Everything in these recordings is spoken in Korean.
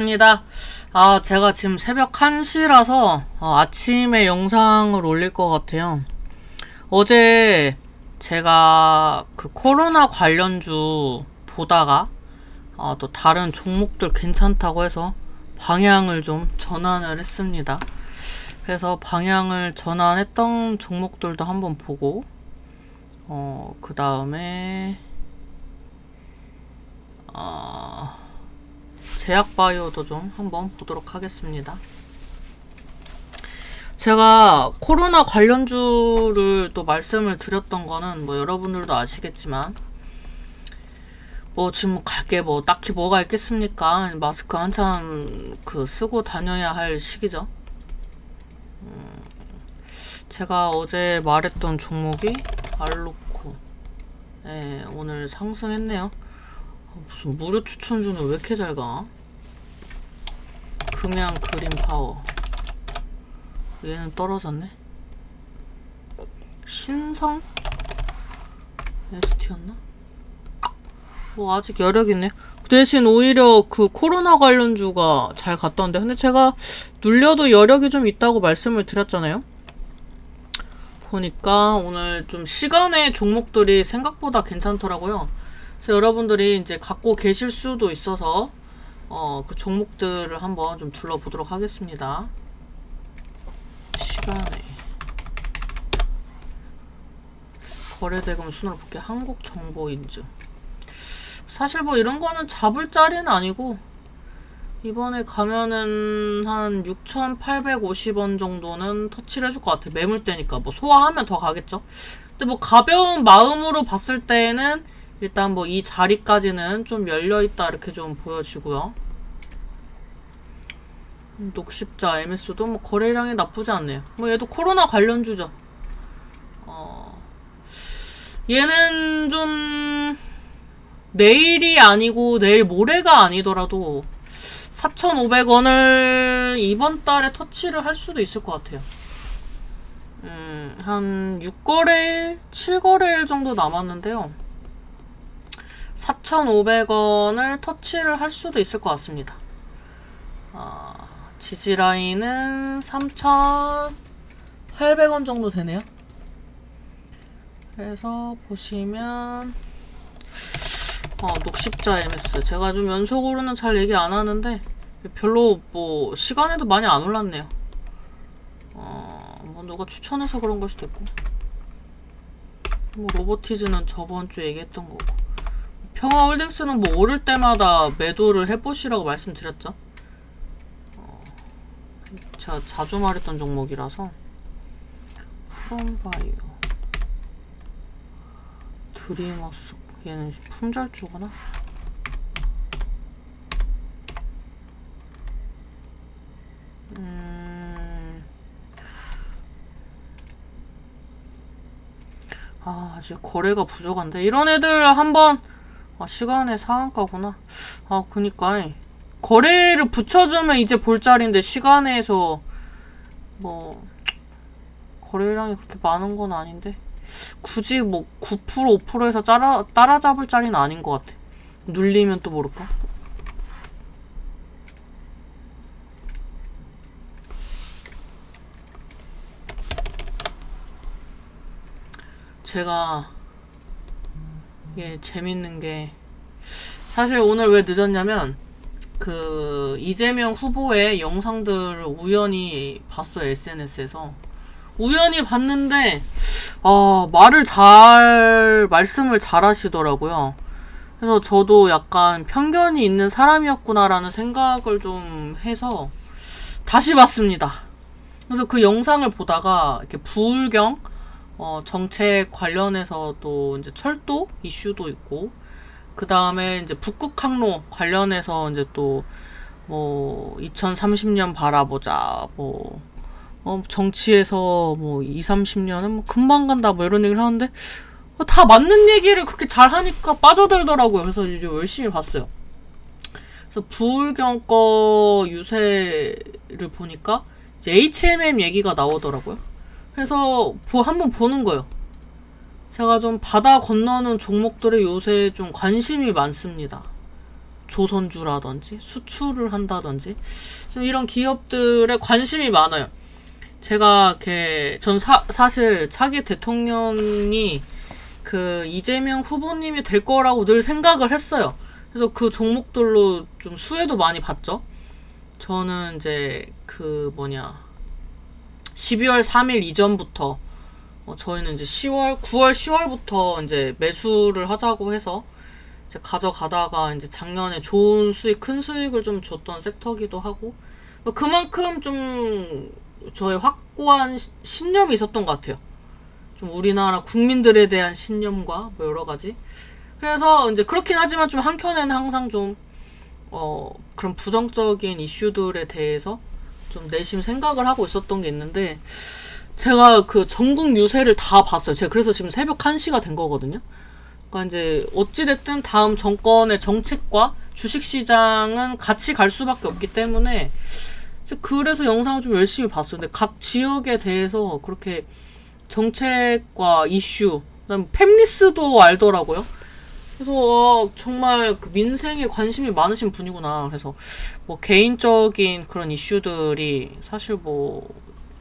입니다. 제가 지금 새벽 1시라서 아침에 영상을 올릴 것 같아요. 어제 제가 그 코로나 관련주 보다가 또 다른 종목들 괜찮다고 해서 방향을 좀 전환을 했습니다. 그래서 방향을 전환했던 종목들도 한번 보고 그 다음에 제약바이오도 좀 한번 보도록 하겠습니다. 제가 코로나 관련주를 또 말씀을 드렸던 거는 뭐 여러분들도 아시겠지만 뭐 지금 갈게 뭐 딱히 뭐가 있겠습니까? 마스크 한참 쓰고 다녀야 할 시기죠. 제가 어제 말했던 종목이 알로코. 네, 오늘 상승했네요. 무슨 무료 추천주는 왜 이렇게 잘 가? 금양 그린 파워. 얘는 떨어졌네. 신성? ST였나? 아직 여력 있네. 대신 오히려 그 코로나 관련주가 잘 갔던데. 근데 제가 눌려도 여력이 좀 있다고 말씀을 드렸잖아요. 보니까 오늘 좀 시간의 종목들이 생각보다 괜찮더라고요. 그래서 여러분들이 이제 갖고 계실 수도 있어서 그 종목들을 한번 좀 둘러보도록 하겠습니다. 시간에 거래대금 순으로 볼게. 한국정보인증. 사실 뭐 이런 거는 잡을 자리는 아니고 이번에 가면은 한 6,850원 정도는 터치를 해줄 것 같아. 매물대니까 뭐 소화하면 더 가겠죠. 근데 뭐 가벼운 마음으로 봤을 때는 일단 뭐 이 자리까지는 좀 열려있다 이렇게 좀 보여지고요. 녹십자 MS도 뭐 거래량이 나쁘지 않네요. 뭐 얘도 코로나 관련주죠. 얘는 좀 내일이 아니고 내일 모레가 아니더라도 4,500원을 이번 달에 터치를 할 수도 있을 것 같아요. 한 6거래일, 7거래일 정도 남았는데요. 4,500원을 터치를 할 수도 있을 것 같습니다. 지지라인은 3,800원 정도 되네요. 그래서 보시면 녹십자 MS 제가 좀 연속으로는 잘 얘기 안 하는데 별로 뭐 시간에도 많이 안 올랐네요. 뭐 누가 추천해서 그런 걸 수도 있고, 뭐 로보티즈는 저번 주에 얘기했던 거고, 평화홀딩스는 뭐 오를 때마다 매도를 해보시라고 말씀드렸죠. 제가 자주 말했던 종목이라서. 프롬바이오, 드리머스, 얘는 품절주구나. 아직 거래가 부족한데 이런 애들 한번 시간의 상한가구나. 그니까 거래를 붙여주면 이제 볼 자리인데 시간에서 뭐 거래량이 그렇게 많은 건 아닌데 굳이 뭐 9% 5%에서 따라잡을 자리는 아닌 것 같아. 눌리면 또 모를까? 제가 재밌는 게, 사실 오늘 왜 늦었냐면 이재명 후보의 영상들을 우연히 봤어요. SNS에서 우연히 봤는데 말씀을 잘 하시더라고요. 그래서 저도 약간 편견이 있는 사람이었구나라는 생각을 좀 해서 다시 봤습니다. 그래서 그 영상을 보다가 이렇게 부울경 정책 관련해서 또 이제 철도 이슈도 있고, 그 다음에 이제 북극 항로 관련해서 이제 또 뭐 2030년 바라보자, 뭐 정치에서 뭐 20-30년은 뭐 금방 간다 뭐 이런 얘기를 하는데 다 맞는 얘기를 그렇게 잘 하니까 빠져들더라고요. 그래서 이제 열심히 봤어요. 그래서 부울경 거 유세를 보니까 이제 HMM 얘기가 나오더라고요. 그래서 한번 보는 거예요. 제가 좀 바다 건너는 종목들에 요새 좀 관심이 많습니다. 조선주라든지 수출을 한다든지 좀 이런 기업들에 관심이 많아요. 제가 전 사실 차기 대통령이 그 이재명 후보님이 될 거라고 늘 생각을 했어요. 그래서 그 종목들로 좀 수혜도 많이 봤죠. 저는 이제 12월 3일 이전부터 저희는 이제 9월, 10월부터 이제 매수를 하자고 해서 이제 가져가다가 이제 작년에 좋은 수익, 큰 수익을 좀 줬던 섹터기도 하고 그만큼 좀 저의 확고한 신념이 있었던 것 같아요. 좀 우리나라 국민들에 대한 신념과 뭐 여러 가지. 그래서 이제 그렇긴 하지만 좀 한켠에는 항상 좀 그런 부정적인 이슈들에 대해서 좀 내심 생각을 하고 있었던 게 있는데 제가 그 전국 유세를 다 봤어요. 제가 그래서 지금 새벽 1시가 된 거거든요. 그러니까 이제 어찌됐든 다음 정권의 정책과 주식시장은 같이 갈 수밖에 없기 때문에 그래서 영상을 좀 열심히 봤어요. 근데 각 지역에 대해서 그렇게 정책과 이슈, 그다음 팹리스도 알더라고요. 그래서 정말 그 민생에 관심이 많으신 분이구나. 그래서 뭐 개인적인 그런 이슈들이 사실 뭐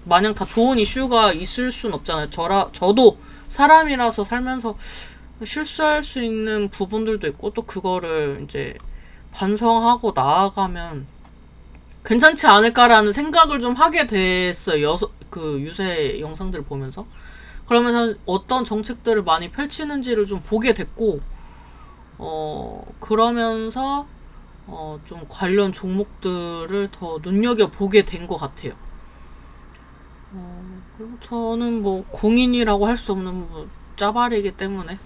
마냥 다 좋은 이슈가 있을 순 없잖아요. 저도 사람이라서 살면서 실수할 수 있는 부분들도 있고 또 그거를 이제 반성하고 나아가면 괜찮지 않을까라는 생각을 좀 하게 됐어요. 그 유세 영상들을 보면서. 그러면서 어떤 정책들을 많이 펼치는지를 좀 보게 됐고, 그러면서, 좀 관련 종목들을 더 눈여겨보게 된 것 같아요. 그리고 저는 뭐 공인이라고 할 수 없는 뭐 짜발이기 때문에,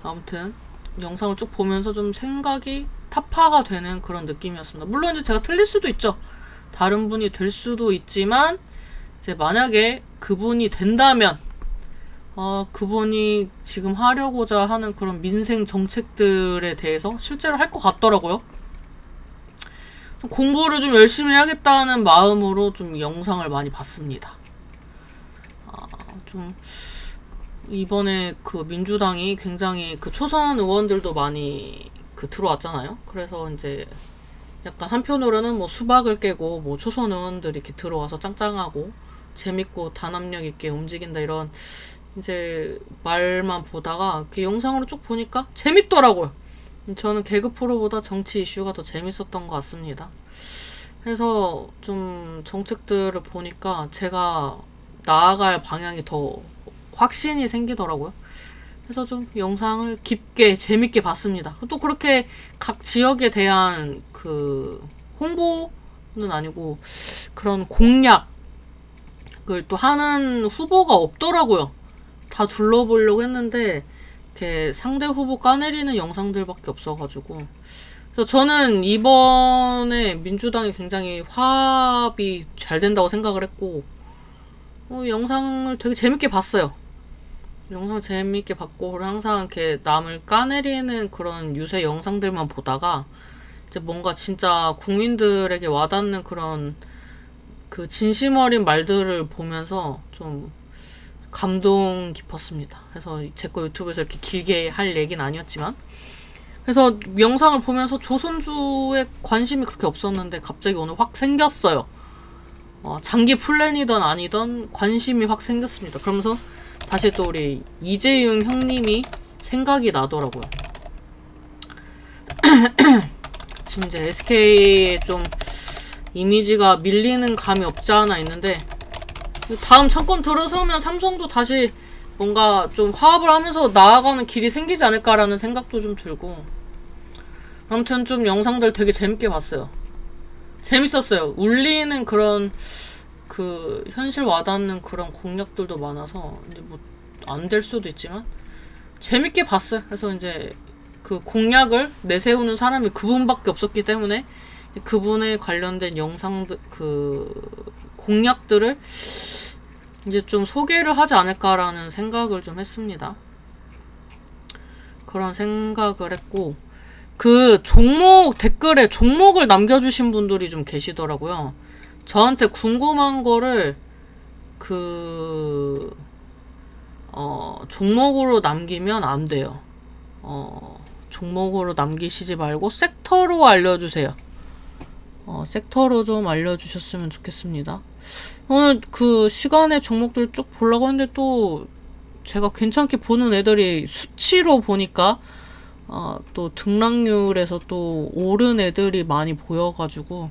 아무튼, 영상을 쭉 보면서 좀 생각이 타파가 되는 그런 느낌이었습니다. 물론 이제 제가 틀릴 수도 있죠. 다른 분이 될 수도 있지만 이제 만약에 그분이 된다면 그분이 지금 하려고자 하는 그런 민생 정책들에 대해서 실제로 할 것 같더라고요. 공부를 좀 열심히 해야겠다는 마음으로 좀 영상을 많이 봤습니다. 좀 이번에 그 민주당이 굉장히 그 초선 의원들도 많이 들어왔잖아요. 그래서 이제 약간 한편으로는 뭐 수박을 깨고 뭐 초선 의원들이 이렇게 들어와서 짱짱하고 재밌고 단합력 있게 움직인다 이런 이제 말만 보다가 이렇게 영상으로 쭉 보니까 재밌더라고요. 저는 개그 프로보다 정치 이슈가 더 재밌었던 것 같습니다. 그래서 좀 정책들을 보니까 제가 나아갈 방향이 더 확신이 생기더라고요. 그래서 좀 영상을 깊게 재밌게 봤습니다. 또 그렇게 각 지역에 대한 그 홍보는 아니고 그런 공약을 또 하는 후보가 없더라고요. 다 둘러보려고 했는데 이렇게 상대 후보 까내리는 영상들밖에 없어가지고 그래서 저는 이번에 민주당이 굉장히 화합이 잘 된다고 생각을 했고 영상을 되게 재밌게 봤어요. 영상 재밌게 봤고 항상 이렇게 남을 까내리는 그런 유세 영상들만 보다가 이제 뭔가 진짜 국민들에게 와닿는 그런 그 진심 어린 말들을 보면서 좀 감동 깊었습니다. 그래서 제 거 유튜브에서 이렇게 길게 할 얘기는 아니었지만 그래서 영상을 보면서 조선주에 관심이 그렇게 없었는데 갑자기 오늘 확 생겼어요. 장기 플랜이던 아니던 관심이 확 생겼습니다. 그러면서 다시 또 우리 이재용 형님이 생각이 나더라고요. 지금 이제 SK에 좀 이미지가 밀리는 감이 없지 않아 있는데 다음 정권 들어서면 삼성도 다시 뭔가 좀 화합을 하면서 나아가는 길이 생기지 않을까라는 생각도 좀 들고 아무튼 좀 영상들 되게 재밌게 봤어요. 재밌었어요. 울리는 그런 그 현실 와닿는 그런 공약들도 많아서 이제 뭐 안 될 수도 있지만 재밌게 봤어요. 그래서 이제 그 공약을 내세우는 사람이 그분밖에 없었기 때문에 그분에 관련된 영상들 그 공약들을 이제 좀 소개를 하지 않을까라는 생각을 좀 했습니다. 그런 생각을 했고 그 종목 댓글에 종목을 남겨주신 분들이 좀 계시더라고요. 저한테 궁금한 거를 종목으로 남기면 안 돼요. 종목으로 남기시지 말고 섹터로 알려주세요. 섹터로 좀 알려주셨으면 좋겠습니다. 오늘 그 시간에 종목들 쭉 보려고 했는데 또 제가 괜찮게 보는 애들이 수치로 보니까 또 등락률에서 또 오른 애들이 많이 보여가지고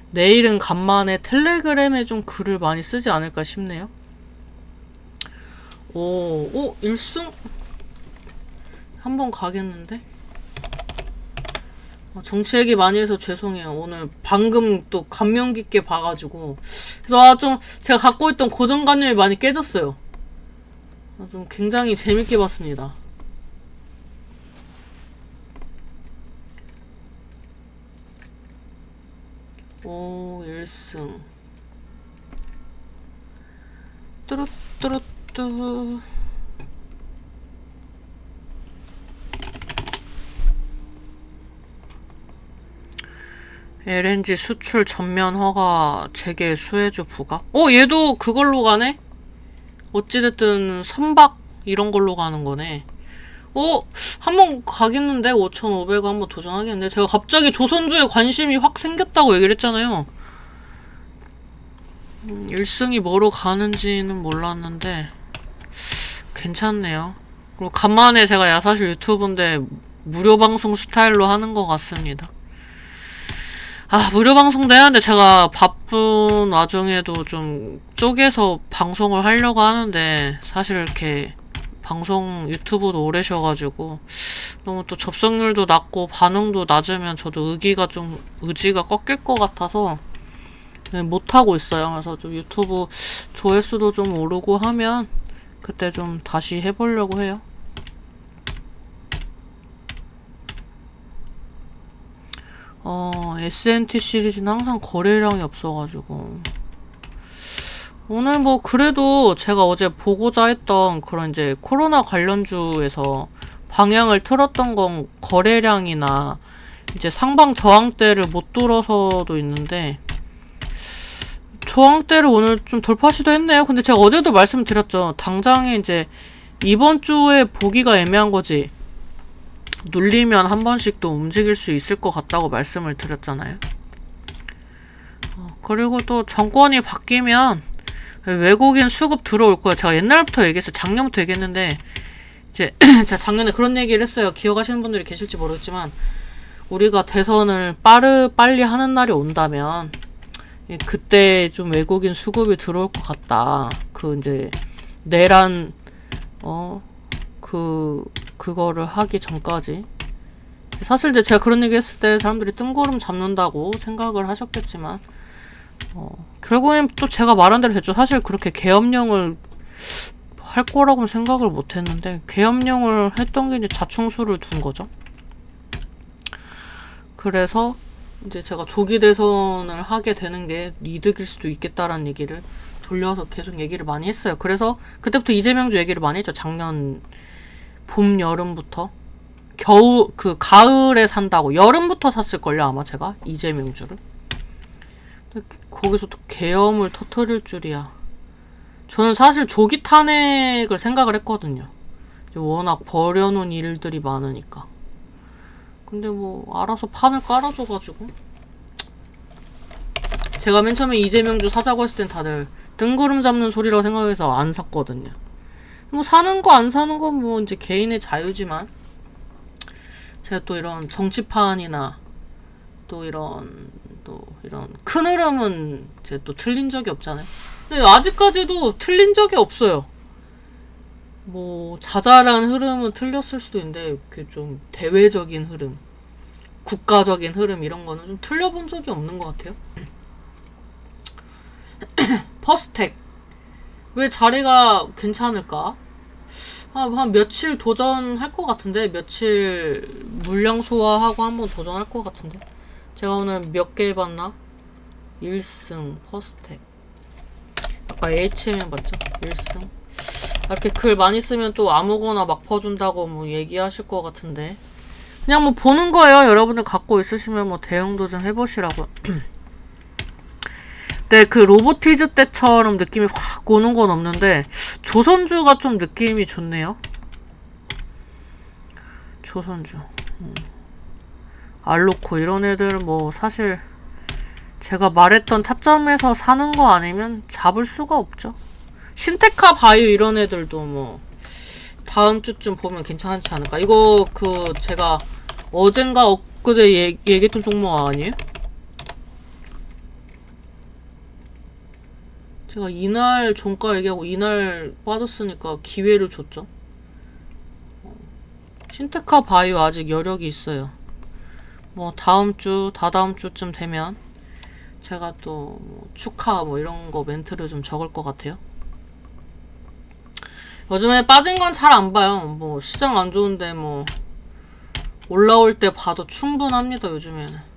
내일은 간만에 텔레그램에 좀 글을 많이 쓰지 않을까 싶네요. 오, 1승? 한번 가겠는데? 정치 얘기 많이 해서 죄송해요. 오늘 방금 또 감명 깊게 봐가지고. 그래서 좀 제가 갖고 있던 고정관념이 많이 깨졌어요. 좀 굉장히 재밌게 봤습니다. 오, 1승. 뚜루뚜루뚜. LNG 수출 전면 허가 재개 수혜주 부각? 얘도 그걸로 가네? 어찌됐든 선박 이런 걸로 가는 거네. 한번 가겠는데? 5,500원 한번 도전하겠는데? 제가 갑자기 조선주에 관심이 확 생겼다고 얘기를 했잖아요. 1승이 뭐로 가는지는 몰랐는데 괜찮네요. 그리고 간만에 제가 야사실 유튜브인데 무료 방송 스타일로 하는 것 같습니다. 무료 방송도 해야 하는데 제가 바쁜 와중에도 좀 쪼개서 방송을 하려고 하는데 사실 이렇게 방송 유튜브도 오래셔가지고 너무 또 접속률도 낮고 반응도 낮으면 저도 의지가 꺾일 것 같아서 못하고 있어요. 그래서 좀 유튜브 조회수도 좀 오르고 하면 그때 좀 다시 해보려고 해요. S&T 시리즈는 항상 거래량이 없어가지고 오늘 뭐 그래도 제가 어제 보고자 했던 그런 이제 코로나 관련주에서 방향을 틀었던 건 거래량이나 이제 상방 저항대를 못 뚫어서도 있는데 저항대를 오늘 좀 돌파 시도했네요. 근데 제가 어제도 말씀드렸죠. 당장에 이제 이번 주에 보기가 애매한 거지. 눌리면 한 번씩 또 움직일 수 있을 것 같다고 말씀을 드렸잖아요. 그리고 또 정권이 바뀌면 외국인 수급 들어올 거예요. 제가 옛날부터 얘기했어요. 작년부터 얘기했는데 이제 제가 작년에 그런 얘기를 했어요. 기억하시는 분들이 계실지 모르겠지만 우리가 대선을 빨리 하는 날이 온다면 그때 좀 외국인 수급이 들어올 것 같다. 그 이제 내란 그거를 하기 전까지. 사실 이제 제가 그런 얘기 했을 때 사람들이 뜬구름 잡는다고 생각을 하셨겠지만 결국엔 또 제가 말한 대로 됐죠. 사실 그렇게 계엄령을 할 거라고는 생각을 못 했는데 계엄령을 했던 게 이제 자충수를 둔 거죠. 그래서 이제 제가 조기 대선을 하게 되는 게 이득일 수도 있겠다라는 얘기를 돌려서 계속 얘기를 많이 했어요. 그래서 그때부터 이재명주 얘기를 많이 했죠. 작년 봄, 여름부터. 가을에 산다고. 여름부터 샀을걸요, 아마 제가. 이재명주를. 거기서 또 계엄을 터뜨릴 줄이야. 저는 사실 조기 탄핵을 생각을 했거든요. 워낙 버려놓은 일들이 많으니까. 근데 뭐, 알아서 판을 깔아줘가지고. 제가 맨 처음에 이재명주 사자고 했을 땐 다들 뜬구름 잡는 소리라고 생각해서 안 샀거든요. 뭐 사는 거 안 사는 건 뭐 이제 개인의 자유지만 제가 또 이런 정치판이나 또 이런 큰 흐름은 제가 또 틀린 적이 없잖아요. 근데 아직까지도 틀린 적이 없어요. 뭐 자잘한 흐름은 틀렸을 수도 있는데 그 좀 대외적인 흐름, 국가적인 흐름 이런 거는 좀 틀려본 적이 없는 것 같아요. 퍼스텍 왜 자리가 괜찮을까? 한 며칠 도전할 것 같은데 며칠 물량 소화하고 한번 도전할 것 같은데 제가 오늘 몇 개 해봤나? 1승 퍼스텍 아까 HM 봤죠? 1승 이렇게 글 많이 쓰면 또 아무거나 막 퍼준다고 뭐 얘기하실 것 같은데 그냥 뭐 보는 거예요. 여러분들 갖고 있으시면 뭐 대응도 좀 해보시라고. 네, 그 로보티즈 때처럼 느낌이 확 오는 건 없는데 조선주가 좀 느낌이 좋네요. 조선주 알로코 이런 애들 뭐 사실 제가 말했던 타점에서 사는 거 아니면 잡을 수가 없죠. 신테카 바이오 이런 애들도 뭐 다음 주쯤 보면 괜찮지 않을까. 이거 그 제가 어젠가 엊그제 얘기했던 종목 아니에요? 제가 이날 종가 얘기하고 이날 빠졌으니까 기회를 줬죠. 신테카 바이오 아직 여력이 있어요. 뭐 다음주, 다다음 주쯤 되면 제가 또 뭐 축하 뭐 이런 거 멘트를 좀 적을 것 같아요. 요즘에 빠진 건 잘 안 봐요. 뭐 시장 안 좋은데 뭐 올라올 때 봐도 충분합니다. 요즘에는.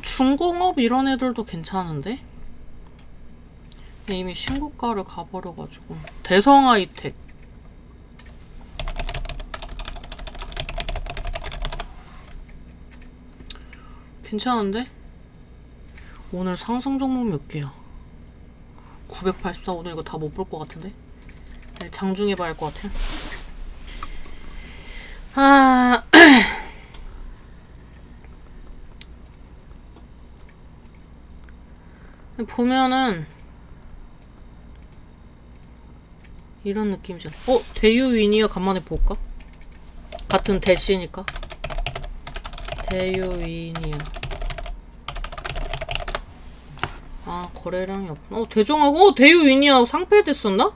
중공업 이런 애들도 괜찮은데? 이미 신고가를 가버려가지고. 대성하이텍 괜찮은데? 오늘 상승 종목 몇 개야? 984. 오늘 이거 다 못 볼 것 같은데? 네, 장중에 봐야 할 것 같아요. 아... 보면은 이런 느낌이죠. 대유위니어 간만에 볼까? 같은 대시니까. 대유위니어. 아, 거래량이 없구나. 대종하고 대유위니어 상폐됐었나?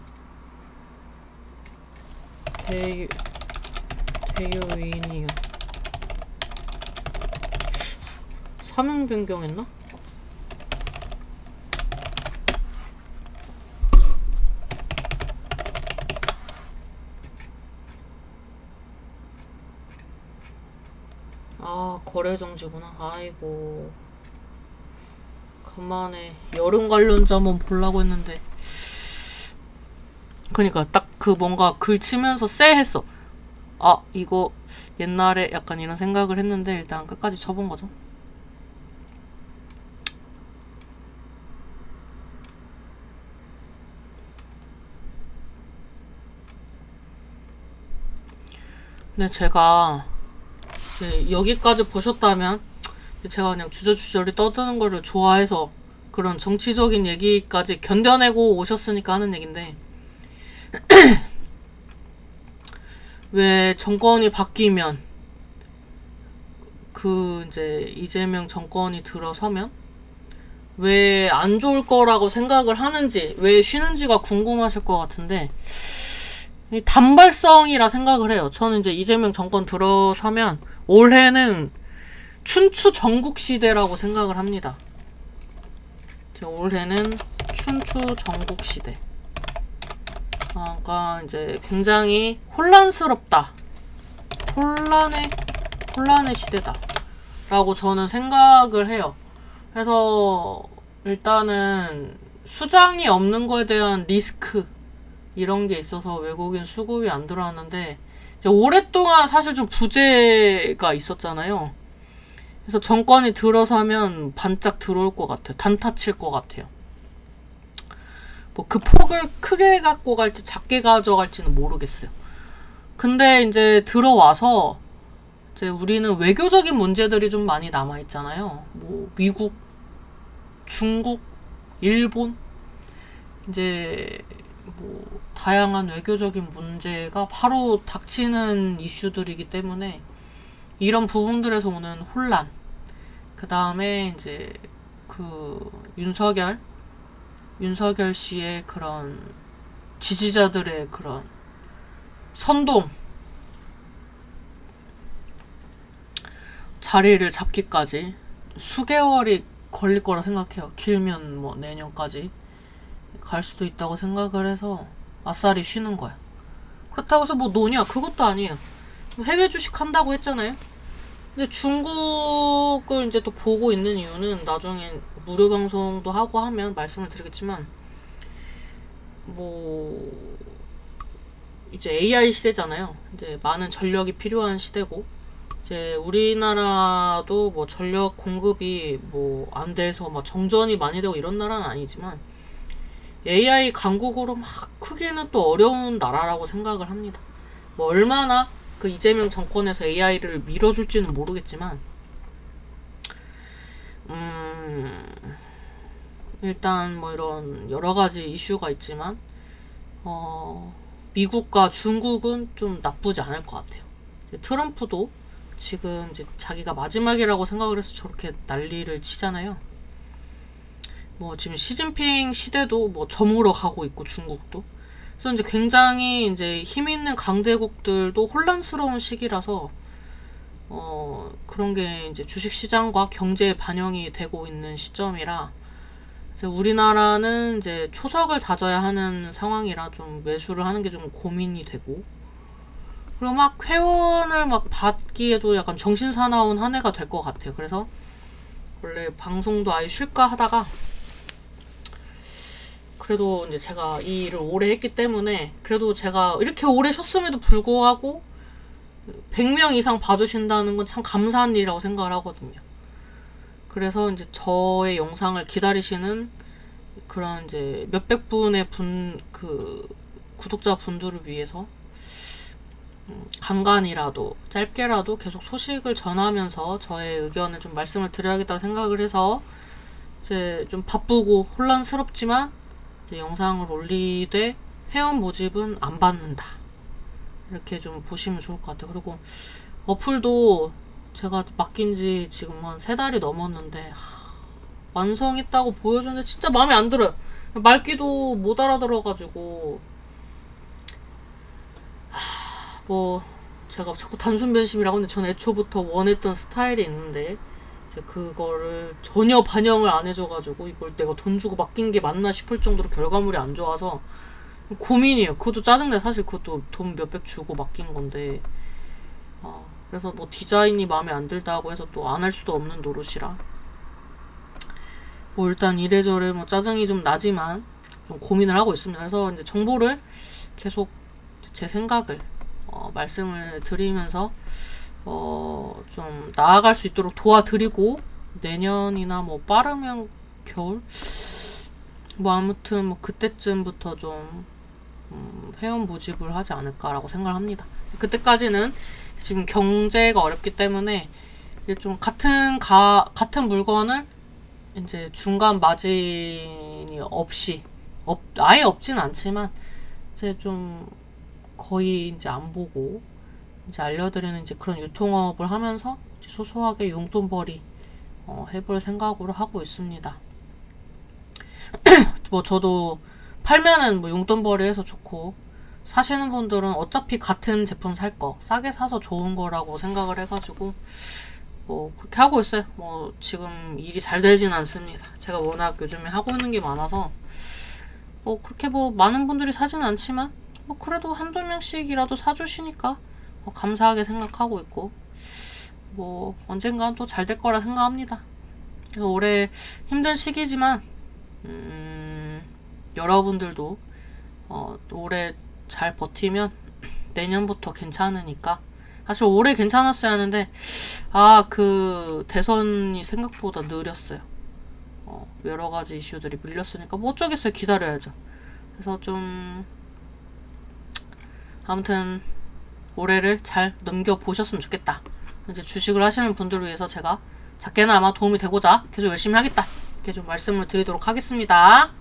대유위니어 사명 변경했나? 아, 거래 정지구나. 아이고. 간만에 여름 관련주 한번 보려고 했는데. 그니까 딱 그 뭔가 글 치면서 쎄했어. 아, 이거 옛날에 약간 이런 생각을 했는데 일단 끝까지 쳐본 거죠. 근데 제가 여기까지 보셨다면 제가 그냥 주저주저리 떠드는 거를 좋아해서 그런 정치적인 얘기까지 견뎌내고 오셨으니까 하는 얘긴데 왜 정권이 바뀌면 그 이제 이재명 정권이 들어서면 왜 안 좋을 거라고 생각을 하는지 왜 쉬는지가 궁금하실 것 같은데 단발성이라 생각을 해요. 저는 이제 이재명 정권 들어서면 올해는 춘추 전국시대라고 생각을 합니다. 올해는 춘추 전국시대. 그러니까 이제 굉장히 혼란스럽다. 혼란의 시대다. 라고 저는 생각을 해요. 그래서 일단은 수장이 없는 거에 대한 리스크 이런 게 있어서 외국인 수급이 안 들어왔는데 이제 오랫동안 사실 좀 부재가 있었잖아요. 그래서 정권이 들어서면 반짝 들어올 것 같아요. 단타 칠 것 같아요. 뭐 그 폭을 크게 갖고 갈지 작게 가져갈지는 모르겠어요. 근데 이제 들어와서 이제 우리는 외교적인 문제들이 좀 많이 남아 있잖아요. 뭐 미국, 중국, 일본 이제 뭐 다양한 외교적인 문제가 바로 닥치는 이슈들이기 때문에 이런 부분들에서 오는 혼란, 그 다음에 이제 그 윤석열 씨의 그런 지지자들의 그런 선동 자리를 잡기까지 수개월이 걸릴 거라 생각해요. 길면 뭐 내년까지 갈 수도 있다고 생각을 해서 아싸리 쉬는 거야. 그렇다고 해서 뭐 노냐? 그것도 아니에요. 해외 주식 한다고 했잖아요. 근데 중국을 이제 또 보고 있는 이유는 나중에 무료 방송도 하고 하면 말씀을 드리겠지만 뭐 이제 AI 시대잖아요. 이제 많은 전력이 필요한 시대고 이제 우리나라도 뭐 전력 공급이 뭐 안 돼서 막 정전이 많이 되고 이런 나라는 아니지만 AI 강국으로 막 크기는 또 어려운 나라라고 생각을 합니다. 뭐 얼마나 그 이재명 정권에서 AI를 밀어줄지는 모르겠지만, 일단 뭐 이런 여러 가지 이슈가 있지만, 미국과 중국은 좀 나쁘지 않을 것 같아요. 트럼프도 지금 이제 자기가 마지막이라고 생각을 해서 저렇게 난리를 치잖아요. 뭐 지금 시진핑 시대도 뭐 저물어 가고 있고 중국도. 그래서 이제 굉장히 이제 힘 있는 강대국들도 혼란스러운 시기라서 그런 게 이제 주식 시장과 경제에 반영이 되고 있는 시점이라 이제 우리나라는 이제 초석을 다져야 하는 상황이라 좀 매수를 하는 게 좀 고민이 되고, 그리고 막 회원을 막 받기에도 약간 정신 사나운 한 해가 될 것 같아요. 그래서 원래 방송도 아예 쉴까 하다가 그래도 이제 제가 이 일을 오래 했기 때문에, 그래도 제가 이렇게 오래 쉬었음에도 불구하고 100명 이상 봐주신다는 건 참 감사한 일이라고 생각을 하거든요. 그래서 이제 저의 영상을 기다리시는 그런 이제 몇백 분의 구독자 분들을 위해서 간간이라도 짧게라도 계속 소식을 전하면서 저의 의견을 좀 말씀을 드려야겠다고 생각을 해서 이제 좀 바쁘고 혼란스럽지만 이제 영상을 올리되 회원 모집은 안 받는다, 이렇게 좀 보시면 좋을 것 같아요. 그리고 어플도 제가 맡긴 지 지금 한 3달이 넘었는데 완성했다고 보여주는데 진짜 마음에 안 들어요. 말귀도 못 알아들어가지고 뭐 제가 자꾸 단순 변심이라고 하는데 전 애초부터 원했던 스타일이 있는데 이제 그거를 전혀 반영을 안 해줘가지고 이걸 내가 돈 주고 맡긴 게 맞나 싶을 정도로 결과물이 안 좋아서 고민이에요. 그것도 짜증내. 사실 그것도 돈 몇백 주고 맡긴 건데 그래서 뭐 디자인이 마음에 안 들다고 해서 또 안 할 수도 없는 노릇이라 뭐 일단 이래저래 뭐 짜증이 좀 나지만 좀 고민을 하고 있습니다. 그래서 이제 정보를 계속 제 생각을 말씀을 드리면서 좀 나아갈 수 있도록 도와드리고, 내년이나 뭐 빠르면 겨울 뭐 아무튼 뭐 그때쯤부터 좀 회원 모집을 하지 않을까라고 생각을 합니다. 그때까지는 지금 경제가 어렵기 때문에 이게 좀 같은 물건을 이제 중간 마진이 아예 없진 않지만 이제 좀 거의 이제 안 보고 이제 알려드리는 이제 그런 유통업을 하면서 이제 소소하게 용돈벌이 해볼 생각으로 하고 있습니다. 뭐 저도 팔면은 뭐 용돈벌이 해서 좋고, 사시는 분들은 어차피 같은 제품 살 거 싸게 사서 좋은 거라고 생각을 해가지고 뭐 그렇게 하고 있어요. 뭐 지금 일이 잘 되진 않습니다. 제가 워낙 요즘에 하고 있는 게 많아서 뭐 그렇게 뭐 많은 분들이 사지는 않지만 뭐 그래도 한두 명씩이라도 사주시니까 뭐 감사하게 생각하고 있고, 뭐 언젠간 또 잘 될 거라 생각합니다. 그래서 올해 힘든 시기지만 여러분들도 올해 잘 버티면 내년부터 괜찮으니까. 사실 올해 괜찮았어야 하는데 그 대선이 생각보다 느렸어요. 여러 가지 이슈들이 밀렸으니까 뭐 어쩌겠어요. 기다려야죠. 그래서 좀 아무튼 올해를 잘 넘겨보셨으면 좋겠다. 이제 주식을 하시는 분들을 위해서 제가 작게나마 도움이 되고자 계속 열심히 하겠다, 이렇게 좀 말씀을 드리도록 하겠습니다.